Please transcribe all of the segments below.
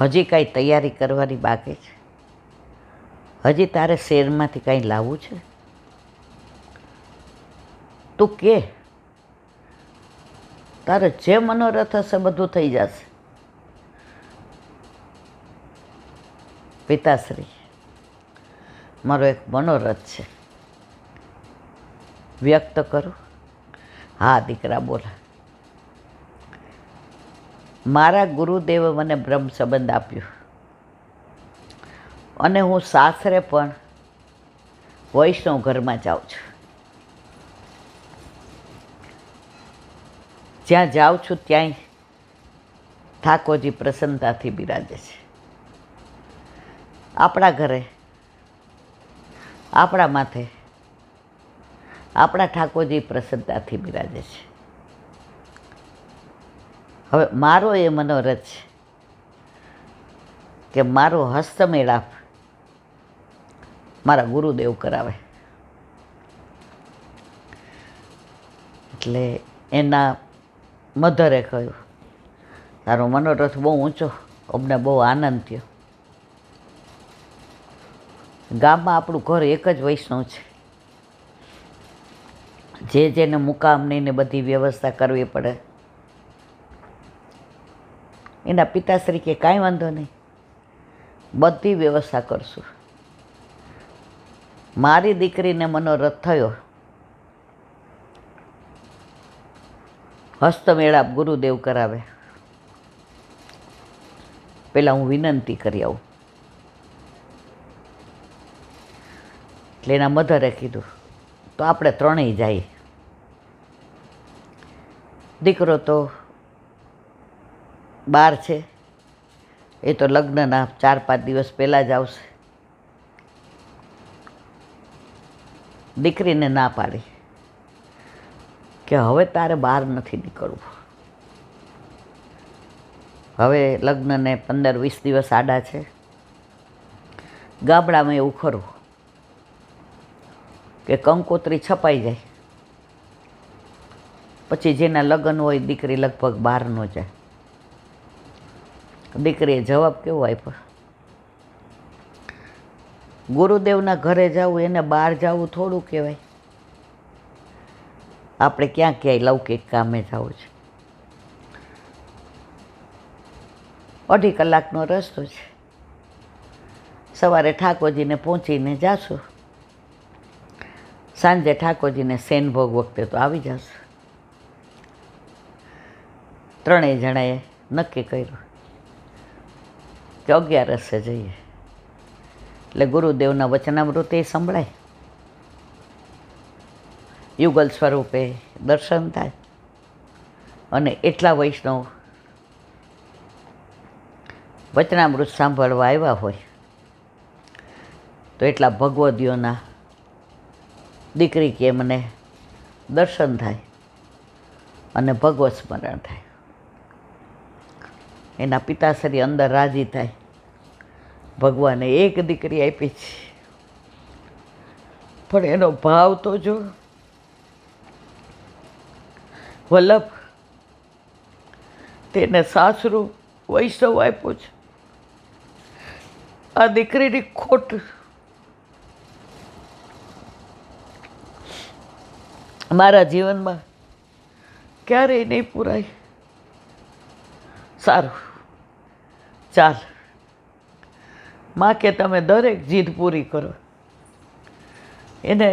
હજી કાંઈ તૈયારી કરવાની બાકી છે? હજી તારે શેરમાંથી કાંઈ લાવવું છે? તું કે, તારે જે મનોરથ હશે બધું થઈ જશે. પિતાશ્રી, મારો એક મનોરથ છે, વ્યક્ત કરું? હા દીકરા, બોલા. મારા ગુરુદેવે મને બ્રહ્મ સંબંધ આપ્યો અને હું સાસરે પણ વૈષ્ણવ ઘરમાં જાઉં છું. જ્યાં જાઉં છું ત્યાંય ઠાકોરજી પ્રસન્નતાથી બિરાજે છે. આપણા ઘરે, આપણા માથે આપણા ઠાકોરજી પ્રસન્નતાથી બિરાજે છે. હવે મારો એ મનોરથ છે કે મારો હસ્તમેળાપ મારા ગુરુદેવ કરાવે. એટલે એના મધરે કહ્યું, તારો મનોરથ બહુ ઊંચો, અમને બહુ આનંદ થયો. ગામમાં આપણું ઘર એક જ વૈષ્ણવ છે, જેને મુકામની ને બધી વ્યવસ્થા કરવી પડે. એના પિતાશ્રી કે કાંઈ વાંધો નહીં, બધી વ્યવસ્થા કરશું. મારી દીકરીને મનોરથ થયો, હસ્તમેળાપ ગુરુદેવ કરાવે. પહેલાં હું વિનંતી કરી આવું. એટલે એના મધરે કીધું, તો આપણે ત્રણેય જઈએ. દીકરો તો બહાર છે, એ તો લગ્નના 4-5 દિવસ પહેલાં જ આવશે. દીકરીને ના પાડી કે હવે તારે બહાર નથી નીકળવું. હવે લગ્નને 15-20 દિવસ આડા છે. ગામડામાં એવું ખરું કે કંકોત્રી છપાઈ જાય પછી જેના લગ્ન હોય દીકરી લગભગ બહાર ન જાય. દીકરીએ જવાબ કેવો આપ્યો, ગુરુદેવના ઘરે જવું એને બહાર જવું થોડું કહેવાય. આપણે ક્યાં ક્યાંય લૌકિક કામે જવું છે. 2.5 કલાકનો રસ્તો છે. સવારે ઠાકોરજીને પહોંચીને જાશું, સાંજે ઠાકોરજીને સેન ભોગ વખતે તો આવી જશું. ત્રણેય જણાએ નક્કી કર્યું કે 11 જઈએ. એટલે ગુરુદેવના વચનામૃત એ સંભળાય, યુગલ સ્વરૂપે દર્શન થાય અને એટલા વૈષ્ણવ વચનામૃત સાંભળવા આવ્યા હોય તો એટલા ભગવદીઓના દીકરી કે મને દર્શન થાય અને ભગવત સ્મરણ થાય. એના પિતાશ્રી અંદર રાજી થાય, ભગવાને એક દીકરી આપી છે, પણ એનો ભાવ તો જો. વલ્લભ, તેને સાસરું વૈષ્ણવ આપ્યું છે. આ દીકરીની ખોટ મારા જીવનમાં ક્યારેય નહીં પૂરાય. સારું, ચાલ, માં કે તમે દરેક જીદ પૂરી કરો. એને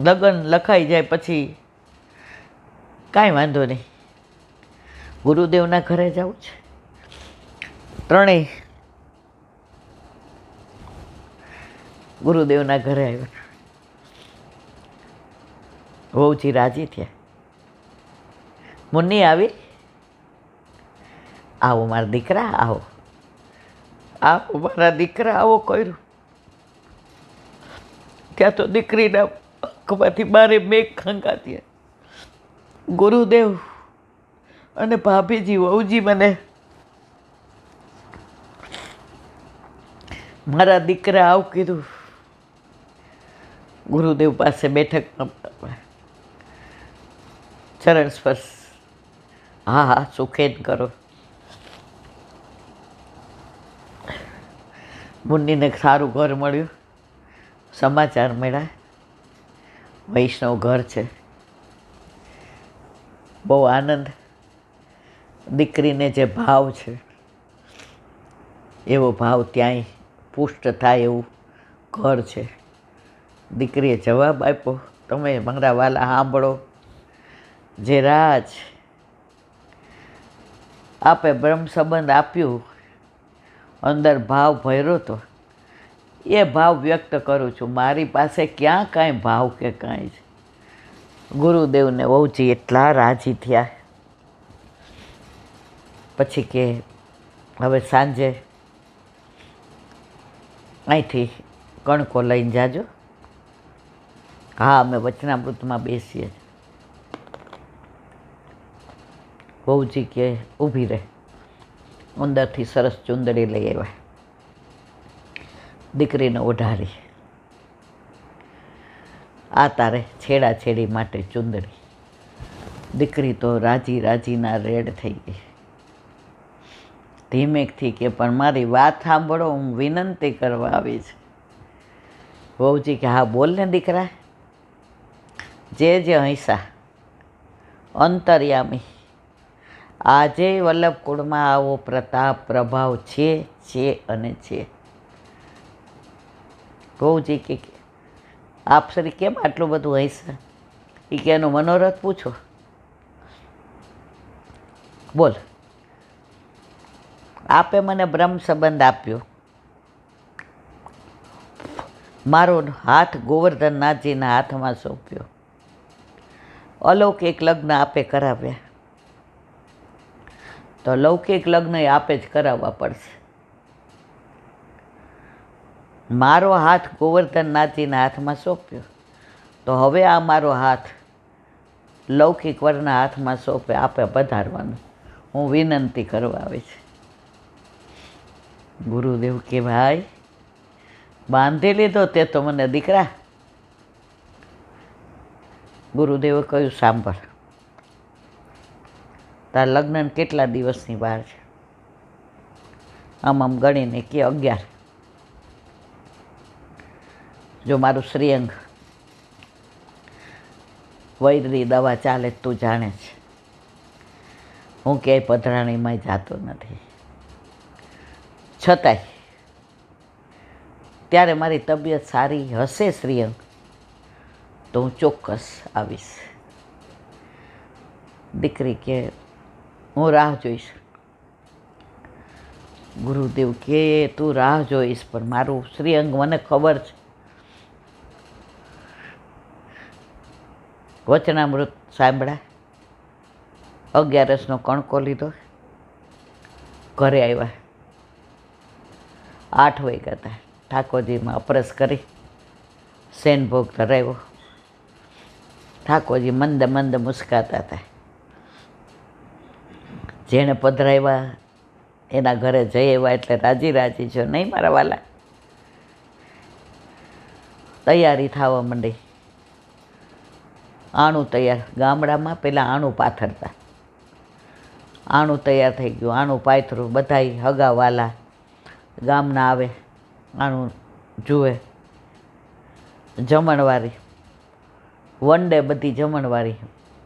લગ્ન લખાઈ જાય પછી કાંઈ વાંધો નહીં, ગુરુદેવના ઘરે જવું છે. ત્રણેય ગુરુદેવના ઘરે આવ્યા. વહુજી રાજી થયા. મુન્ની આવી, આવો મારા દીકરા, આવો, આવો મારા દીકરા, આવો કર્યું. ત્યાં તો દીકરીના આંખમાંથી મારે મેઘ ખંગાતી. ગુરુદેવ અને ભાભીજી વહુજી મને મારા દીકરા આવું કીધું. ગુરુદેવ પાસે બેઠકમાં ચરણ સ્પર્શ, હા હા સુખેન કરો. મુન્નીને સારું ઘર મળ્યું, સમાચાર મળ્યા, વૈષ્ણવ ઘર છે. બહુ આનંદ. દીકરીને જે ભાવ છે એવો ભાવ ત્યાંય પુષ્ટ થાય એવું ઘર છે. દીકરીએ જવાબ આપ્યો, તમે મારા વાલા સાંભળો, જે રાજ આપે બ્રહ્મ સંબંધ આપ્યું, અંદર ભાવ ભર્યો હતો, એ ભાવ વ્યક્ત કરું છું. મારી પાસે ક્યાં કાંઈ ભાવ કે કાંઈ છે. ગુરુદેવને વહુજી એટલા રાજી થયા. પછી કે હવે સાંજે અહીંથી કણકો લઈને જાજો. હા, અમે વચનામૃતમાં બેસીએ. વહુજી કે ઊભી રહે. અંદરથી સરસ ચુંદડી લઈ આવ્યા, દીકરીને ઓઢાડી. આ તારે છેડાછેડી માટે ચુંદડી. દીકરી તો રાજી રાજીના રેડ થઈ ગઈ. ધીમેકથી કે પણ મારી વાત સાંભળો, હું વિનંતી કરવા આવી છું. વહુજી કે હા બોલ ને દીકરા. જે હંસા અંતર્યામી, આજે વલ્લભકુળમાં આવો પ્રતાપ પ્રભાવ છે અને છે. વહુજી કે આપ શ્રી કેમ આટલું બધું હંસા? એ કે એનું મનોરથ પૂછો. બોલ. આપે મને બ્રહ્મ સંબંધ આપ્યો, મારો હાથ ગોવર્ધનનાથજીના હાથમાં સોંપ્યો, અલૌકિક લગ્ન આપે કરાવ્યા, તો લૌકિક લગ્ન એ આપે જ કરાવવા પડશે. મારો હાથ ગોવર્ધનનાથજીના હાથમાં સોંપ્યો, તો હવે આ મારો હાથ લૌકિક વરના હાથમાં સોંપે, આપે પધારવાનું. હું વિનંતી કરવા આવી છે. ગુરુદેવ કે ભાઈ બાંધી લીધો તે તો મને દીકરા. ગુરુદેવે કહ્યું સાંભળ, તાર લગ્ન કેટલા દિવસની વાર છે? આમ ગણીને કે 11. જો મારું શ્રીઅંગ વૈદની દવા ચાલે તું જાણે છે, હું ક્યાંય પધરાણીમાં જાતો નથી. છતાંય ત્યારે મારી તબિયત સારી હશે શ્રીઅંગ, તો હું ચોક્કસ આવીશ. દીકરી કે હું રાહ જોઈશ. ગુરુદેવ કે તું રાહ જોઈશ, પણ મારું શ્રીઅંગ મને ખબર છે. વચનામૃત સાંભળ્યા, 11 કણકો લીધો, ઘરે આવ્યા. 8 વાગ્યા હતા. ઠાકોરજીમાં અપરસ કરી સેનભોગ ધરાવ્યો. ઠાકોરજી મંદ મંદ મુસ્કાતા હતા. જેણે પધરાવ્યા એના ઘરે જઈ આવ્યા એટલે રાજી રાજી છો નહીં મારા વાલા. તૈયારી થવા માંડી. આણું તૈયાર. ગામડામાં પહેલાં આણું પાથરતા. આણું તૈયાર થઈ ગયું, આણું પાથરું. બધાય હગાવાલા ગામના આવે, આણું જુએ. જમણવારી, વનડે બધી જમણવારી.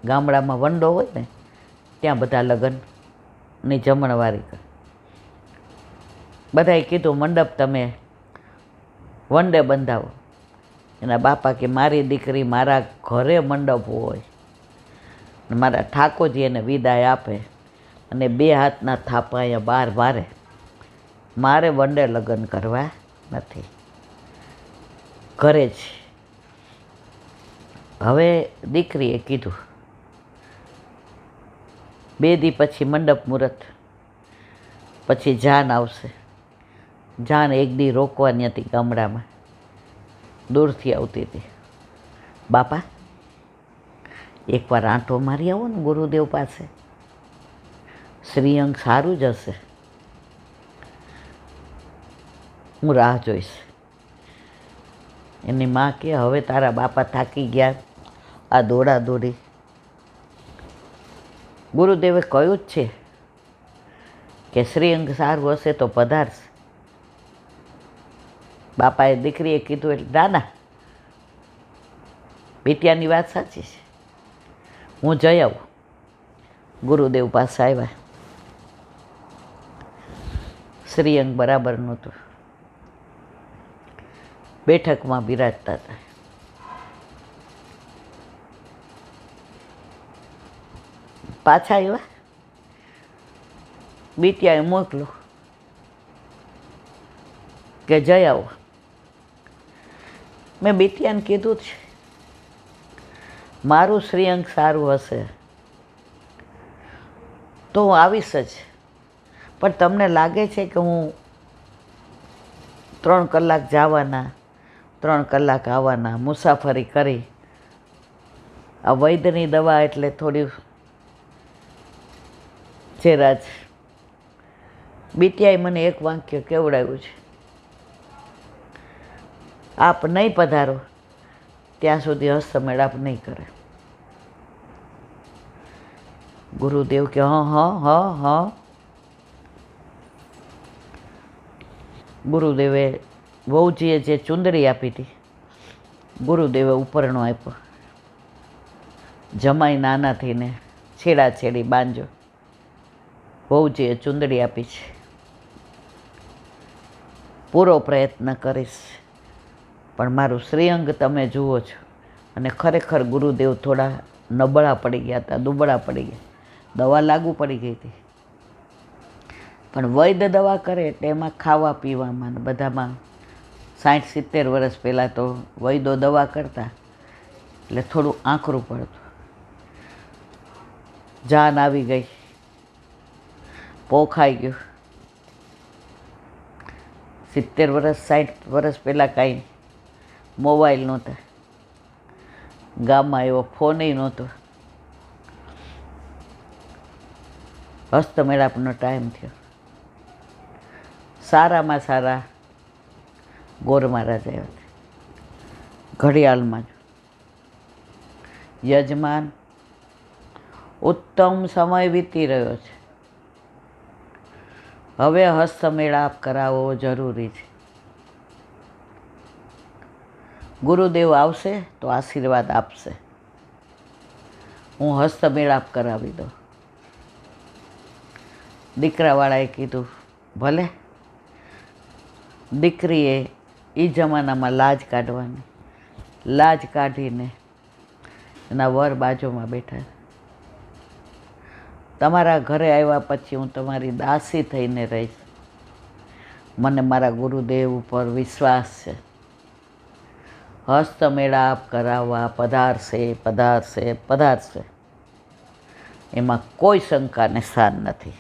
ગામડામાં વંડો હોય ને ત્યાં બધા લગ્નની જમણવારી કરે. બધાએ કીધું મંડપ તમે વનડે બંધાવો. એના બાપા કે મારી દીકરી મારા ઘરે મંડપ હોય, મારા ઠાકોરજી એને વિદાય આપે અને 2 હાથના થાપા અહીંયા બહાર ભારે, મારે વનડે લગ્ન કરવા નથી, ઘરે જ. હવે દીકરીએ કીધું 2 દી પછી મંડપ મુહૂર્ત, પછી જાન આવશે. જાન 1 દી રોકવાની હતી ગામડામાં, દૂરથી આવતી હતી. બાપા એકવાર આંટો મારી આવો ને ગુરુદેવ પાસે, શ્રીઅંગ સારું જ હશે, હું રાહ જોઈશ. એની માં કે હવે તારા બાપા થાકી ગયા આ દોડા દોડી. ગુરુદેવે કહ્યું જ છે કે શ્રીઅંગ સારું હશે તો પધારશે. બાપાએ દીકરીએ કીધું એટલે ના, બેટિયાની વાત સાચી છે, હું જઈ આવું. ગુરુદેવ પાસે આવ્યા. શ્રીઅંગ બરાબર નહોતું. બેઠકમાં બિરાજતા હતા. પાછા આવ્યા. બીટિયાએ મોકલો કે જઈ આવો. મેં બીટિયાને કીધું છે મારું શ્રીઅંગ સારું હશે તો હું આવીશ જ, પણ તમને લાગે છે કે હું 3 કલાક જવાના 3 કલાક આવવાના મુસાફરી કરી? આ વૈદ્યની દવા એટલે થોડી ચેરાજ. બીટિયાએ મને એક વાક્ય કેવડાવ્યું છે, આપ નહીં પધારો ત્યાં સુધી હસ્તમેળાપ નહીં કરે. ગુરુદેવ કે હા. ગુરુદેવે વહુજીએ જે ચુંદડી આપી હતી ગુરુદેવે ઉપરનો આપ્યો. જમાઈ નાના થઈને છેડાછેડી બાંધજો. વહુજીએ ચુંદડી આપી છે. પૂરો પ્રયત્ન કરીશ, પણ મારું શ્રીઅંગ તમે જુઓ છો. અને ખરેખર ગુરુદેવ થોડા નબળા પડી ગયા હતા, દુબળા પડી ગયા. દવા લાગુ પડી ગઈ હતી, પણ વૈદ્ય દવા કરે એટલે એમાં ખાવા પીવામાં ને બધામાં 60-70 વર્ષ પહેલાં તો વૈદ્યો દવા કરતા એટલે થોડું આંકરું પડતું. જાન આવી ગઈ, પોખાઈ ગયું. 70 વર્ષ 60 વર્ષ પહેલાં કાંઈ મોબાઈલ નહોતા, ગામમાં એવો ફોનય નહોતો. હસ્તમેળાપનો ટાઈમ થયો. સારામાં સારા ગોર મહારાજ આવ્યા હતા. ઘડિયાળમાં યજમાન ઉત્તમ સમય વીતી રહ્યો છે, હવે હસ્તમેળાપ કરાવવો જરૂરી છે. ગુરુદેવ આવશે તો આશીર્વાદ આપશે, હું હસ્તમેળાપ કરાવી દઉં. દીકરાવાળાએ કીધું ભલે. દીકરીએ એ જમાનામાં લાજ કાઢવાની, લાજ કાઢીને એના વર બાજુમાં બેઠા. તમારા ઘરે આવ્યા પછી હું તમારી દાસી થઈને રહીશ. મને મારા ગુરુદેવ ઉપર વિશ્વાસ છે. હસ્તમેળાપ કરાવવા પધારશે. એમાં કોઈ શંકાને સ્થાન નથી.